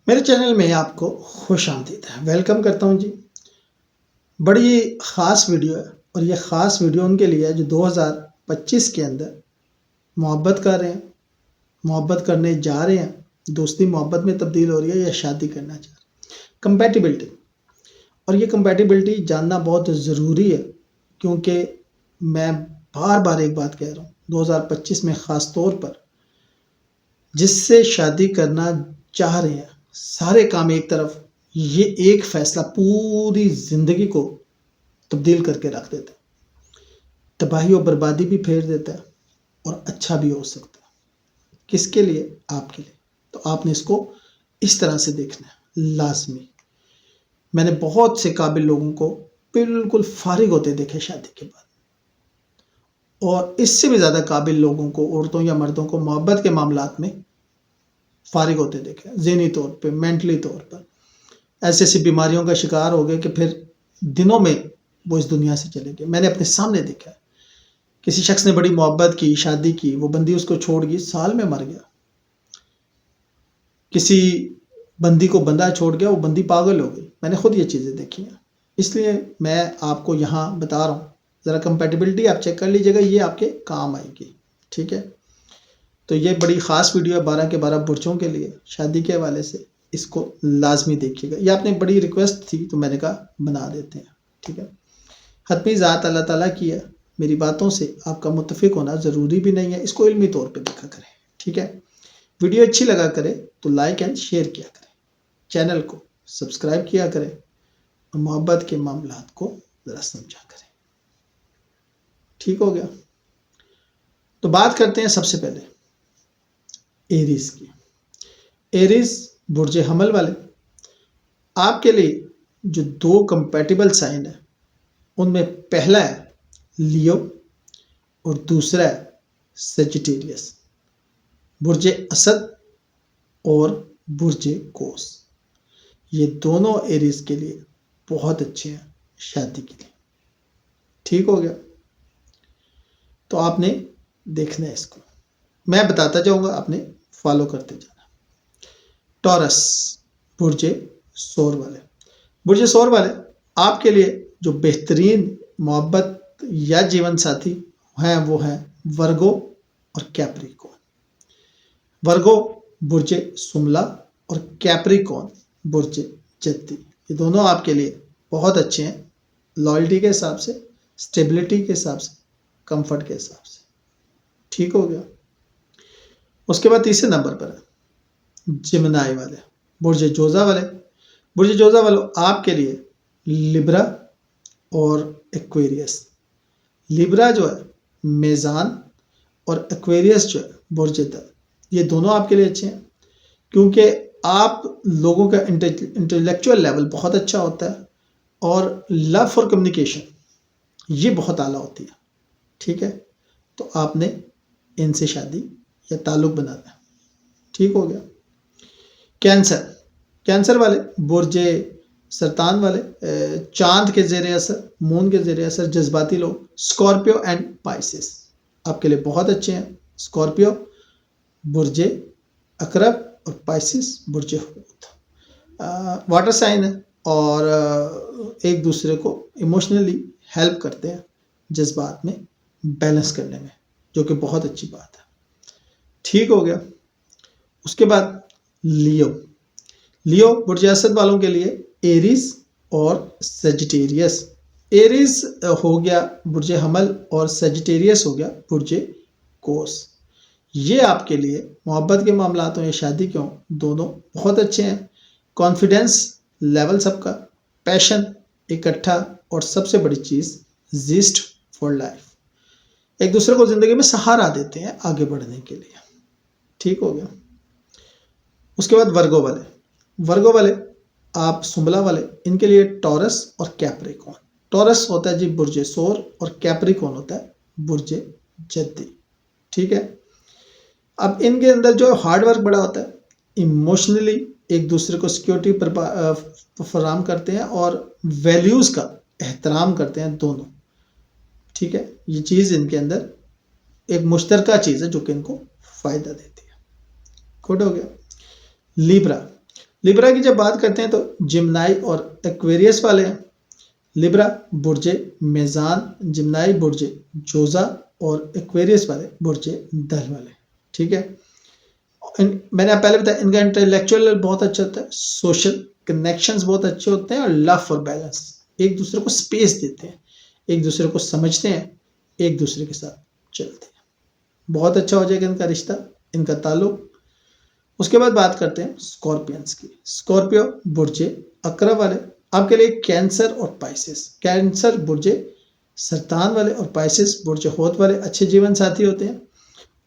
मेरे चैनल में आपको खुश आमदीद है। वेलकम करता हूं जी। बड़ी ख़ास वीडियो है और ये ख़ास वीडियो उनके लिए है जो 2025 के अंदर मोहब्बत कर रहे हैं, मोहब्बत करने जा रहे हैं, दोस्ती मोहब्बत में तब्दील हो रही है या शादी करना चाह रहे हैं। कंपैटिबिलिटी, और ये कंपैटिबिलिटी जानना बहुत ज़रूरी है क्योंकि मैं बार बार एक बात कह रहा हूँ, 2025 में ख़ास तौर पर जिससे शादी करना चाह रहे हैं, सारे काम एक तरफ, ये एक फैसला पूरी जिंदगी को तब्दील करके रख देता है, तबाही और बर्बादी भी फेर देता है और अच्छा भी हो सकता है। किसके लिए? आपके लिए। तो आपने इसको इस तरह से देखना है लाजमी। मैंने बहुत से काबिल लोगों को बिल्कुल फारिग होते देखे शादी के बाद, और इससे भी ज़्यादा काबिल लोगों को, औरतों या मर्दों को, मोहब्बत के मामलात में फारिग होते देखे, ज़हनी तौर पे, मेंटली तौर पर ऐसी ऐसी बीमारियों का शिकार हो गए कि फिर दिनों में वो इस दुनिया से चले गए। मैंने अपने सामने देखा है, किसी शख्स ने बड़ी मोहब्बत की, शादी की, वो बंदी उसको छोड़ गई, साल में मर गया। किसी बंदी को बंदा छोड़ गया, वो बंदी पागल हो गई। मैंने खुद ये चीज़ें देखी हैं, इसलिए मैं आपको यहाँ बता रहा हूँ। ज़रा कंपैटिबिलिटी आप चेक कर लीजिएगा, ये आपके काम आएगी। ठीक है, तो ये बड़ी ख़ास वीडियो है 12 के 12 बुर्जों के लिए, शादी के हवाले से। इसको लाजमी देखिएगा। ये आपने बड़ी रिक्वेस्ट थी तो मैंने कहा बना देते हैं। ठीक है, हतमी ज़ात अल्लाह ताला की है। मेरी बातों से आपका मुत्तफिक होना ज़रूरी भी नहीं है, इसको इल्मी तौर पे देखा करें। ठीक है, वीडियो अच्छी लगा करे तो लाइक एंड शेयर किया करें, चैनल को सब्सक्राइब किया करें और मोहब्बत के मामलात को ज़रा समझा करें। ठीक हो गया, तो बात करते हैं सबसे पहले एरीज की। एरीज बुर्ज हमल वाले, आपके लिए जो दो कंपैटिबल साइन है उनमें पहला है लियो और दूसरा है सेजिटेरियस। बुर्ज असद और बुर्ज कोस, ये दोनों एरीज के लिए बहुत अच्छे हैं शादी के लिए। ठीक हो गया, तो आपने देखना है इसको, मैं बताता जाऊंगा, आपने फॉलो करते जाना। टॉरस बुर्ज सौर वाले, बुर्ज सौर वाले आपके लिए जो बेहतरीन मोहब्बत या जीवन साथी हैं वो हैं वर्गो और कैप्रिकॉन। वर्गो बुर्ज सुमला और कैप्रिकॉन बुर्ज जद्दी, ये दोनों आपके लिए बहुत अच्छे हैं लॉयल्टी के हिसाब से, स्टेबिलिटी के हिसाब से, कंफर्ट के हिसाब से। ठीक हो गया, उसके बाद तीसरे नंबर पर है जिमनाई वाले, बुर्ज जोजा वाले। बुर्ज जोजा वालों आपके लिए लिब्रा और एक्वेरियस। लिब्रा जो है मेज़ान और एक्वेरियस जो है बुर्ज दर, ये दोनों आपके लिए अच्छे हैं क्योंकि आप लोगों का इंटेलेक्चुअल लेवल बहुत अच्छा होता है और लव फॉर कम्युनिकेशन ये बहुत आला होती है। ठीक है, तो आपने इनसे शादी या ताल्लुक़ बनाना है। ठीक हो गया। कैंसर, कैंसर वाले बुर्ज सरतान वाले, चांद के ज़ेरे असर, मून के ज़ेरे असर जज्बाती लोग। स्कॉर्पियो एंड पाइसेस आपके लिए बहुत अच्छे हैं। स्कॉर्पियो बुर्ज अकरब और पाइसेस बुर्ज हूत। वाटर साइन है और एक दूसरे को इमोशनली हेल्प करते हैं जज्बात में बैलेंस करने में, जो कि बहुत अच्छी बात है। ठीक हो गया, उसके बाद लियो। लियो बुर्ज असद वालों के लिए एरीज और सेजिटेरियस। एरीज हो गया बुर्ज हमल और सेजिटेरियस हो गया बुर्ज कोस। ये आपके लिए मोहब्बत के मामलात या शादी क्यों, दोनों बहुत अच्छे हैं। कॉन्फिडेंस लेवल सबका, पैशन इकट्ठा, और सबसे बड़ी चीज़ जिस्ट फॉर लाइफ, एक दूसरे को ज़िंदगी में सहारा देते हैं आगे बढ़ने के लिए। ठीक हो गया, उसके बाद वर्गो वाले। वर्गो वाले आप सुमला वाले, इनके लिए टॉरस और कैप्रिकॉन। टॉरस होता है जी बुर्ज सौर और कैप्रिकॉन होता है बुर्ज जद्दी। ठीक है, अब इनके अंदर जो हार्ड वर्क बड़ा होता है, इमोशनली एक दूसरे को सिक्योरिटी फराम करते हैं और वैल्यूज़ का एहतराम करते हैं दोनों। ठीक है, ये चीज़ इनके अंदर एक मुश्तरका चीज़ है जो कि इनको फ़ायदा देती है। गुड हो गया। लिब्रा, लिब्रा की जब बात करते हैं तो जिम्नाई और एक्वेरियस वाले हैं। लिब्रा बुर्जे मेज़ान, जिम्नाई बुर्जे जोजा और एक्वेरियस वाले बुर्जे दल वाले। ठीक है, मैंने पहले बताया इनका इंटेलेक्चुअल बहुत अच्छा होता है, सोशल कनेक्शंस बहुत अच्छे होते हैं और लव फॉर बैलेंस, एक दूसरे को स्पेस देते हैं, एक दूसरे को समझते हैं, एक दूसरे के साथ चलते हैं। बहुत अच्छा हो जाएगा इनका रिश्ता, इनका ताल्लुक। उसके बाद बात करते हैं स्कॉर्पियंस की। स्कॉर्पियो बुर्जे अकरब वाले आपके लिए कैंसर और पाइसेस। कैंसर बुर्जे सरतान वाले और पाइसेस बुर्जे होत वाले अच्छे जीवन साथी होते हैं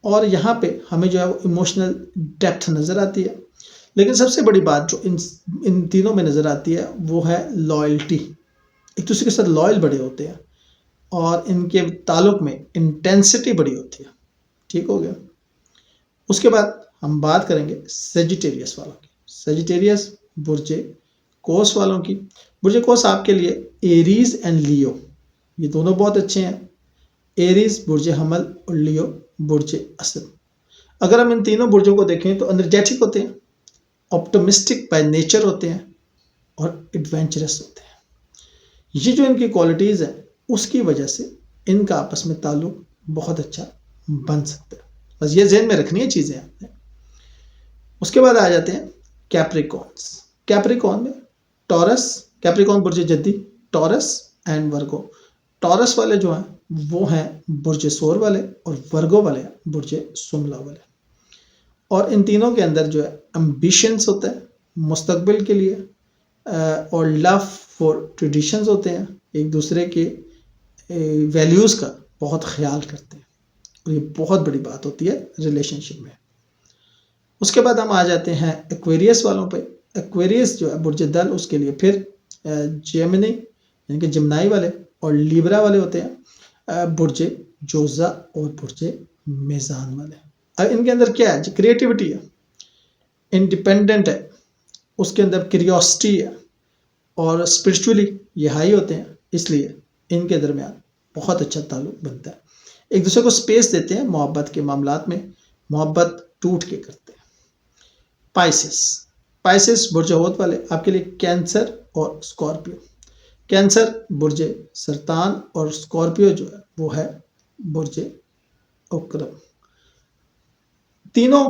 और यहाँ पे हमें जो है वो इमोशनल डेप्थ नज़र आती है। लेकिन सबसे बड़ी बात जो इन तीनों में नज़र आती है वो है लॉयल्टी। एक दूसरे के साथ लॉयल बड़े होते हैं और इनके ताल्लुक में इंटेंसिटी बड़ी होती है। ठीक हो गया। उसके बाद हम बात करेंगे सेजिटेरियस वालों की। सेजिटेरियस बुर्जे कोस वालों की। बुर्जे कोस आपके लिए एरीज एंड लियो, ये दोनों बहुत अच्छे हैं। एरीज बुर्जे हमल और लियो बुर्जे असद। अगर हम इन तीनों बुर्जों को देखें तो एनर्जेटिक होते हैं, ऑप्टिमिस्टिक बाय नेचर होते हैं और एडवेंचरस होते हैं। ये जो इनकी क्वालिटीज़ हैं उसकी वजह से इनका आपस में ताल्लुक बहुत अच्छा बन सकता है। बस ये ज़हन में रखनी है चीज़ें आपने। उसके बाद आ जाते हैं कैप्रिकॉन्स। कैप्रिकॉन में टॉरस, कैप्रिकॉन बुर्जे जद्दी, टॉरस एंड वर्गो। टॉरस वाले जो हैं वो हैं बुर्जे सोर वाले और वर्गो वाले बुर्जे सुमला वाले। और इन तीनों के अंदर जो है एम्बिशंस होता है मुस्तकबिल के लिए और लव फॉर ट्रेडिशंस होते हैं, एक दूसरे के वैल्यूज़ का बहुत ख्याल करते हैं और ये बहुत बड़ी बात होती है रिलेशनशिप में। उसके बाद हम आ जाते हैं एक्वेरियस वालों पे। एक्वेरियस जो है बुर्जे दल, उसके लिए फिर जेमिनी यानी कि जिम्नाई वाले और लिब्रा वाले होते हैं बुर्जे जोजा और बुर्जे मेज़ान वाले। अब इनके अंदर क्या है, क्रिएटिविटी है, इंडिपेंडेंट है, उसके अंदर क्यूरियोसिटी है और स्पिरिचुअली ये हाई होते हैं, इसलिए इनके दरमियान बहुत अच्छा ताल्लुक बनता है। एक दूसरे को स्पेस देते हैं, मोहब्बत के मामलात में मोहब्बत टूट के करते हैं। पाइसेस, पाइसेस बुर्जे होत वाले आपके लिए कैंसर और स्कॉर्पियो। कैंसर बुर्जे सरतान और स्कॉर्पियो जो है वो है बुर्जे अकरब। तीनों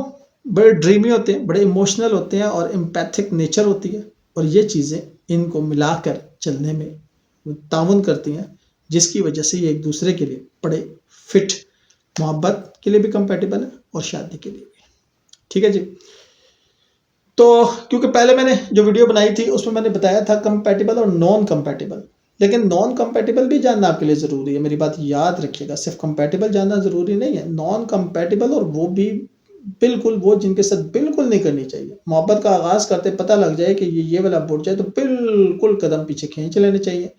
बड़े ड्रीमी होते हैं, बड़े इमोशनल होते हैं और एम्पैथिक नेचर होती है और ये चीज़ें इनको मिलाकर चलने में ताउन करती हैं, जिसकी वजह से ये एक दूसरे के लिए बड़े फिट, मोहब्बत के लिए भी कंपैटिबल है और शादी के लिए भी। ठीक है जी। तो क्योंकि पहले मैंने जो वीडियो बनाई थी उसमें मैंने बताया था कंपैटिबल और नॉन कंपैटिबल, लेकिन नॉन कंपैटिबल भी जानना आपके लिए ज़रूरी है, मेरी बात याद रखिएगा। सिर्फ कंपैटिबल जानना ज़रूरी नहीं है, नॉन कंपैटिबल, और वो भी बिल्कुल वो जिनके साथ बिल्कुल नहीं करनी चाहिए। मोहब्बत का आगाज़ करते पता लग जाए कि ये वाला बुर्ज है तो बिल्कुल कदम पीछे खींच लेने चाहिए,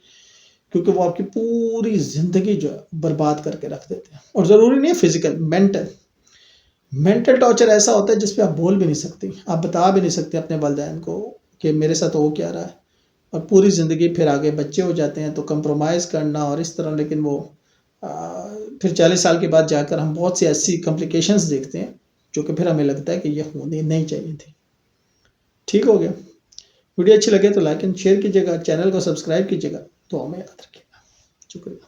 क्योंकि वो आपकी पूरी ज़िंदगी जो है बर्बाद करके रख देते हैं। और ज़रूरी नहीं है फिजिकल, मेंटल टॉर्चर ऐसा होता है जिस पे आप बोल भी नहीं सकती, आप बता भी नहीं सकते अपने वालिदैन को कि मेरे साथ हो क्या रहा है, और पूरी ज़िंदगी फिर आगे बच्चे हो जाते हैं तो कंप्रोमाइज़ करना और इस तरह। लेकिन वो फिर 40 साल के बाद जाकर हम बहुत सी ऐसी कॉम्प्लिकेशंस देखते हैं जो कि फिर हमें लगता है कि ये होनी नहीं चाहिए थी। ठीक हो गया। वीडियो अच्छी लगे तो लाइक एंड शेयर कीजिएगा, चैनल को सब्सक्राइब कीजिएगा, तो हमें याद रखिएगा। शुक्रिया।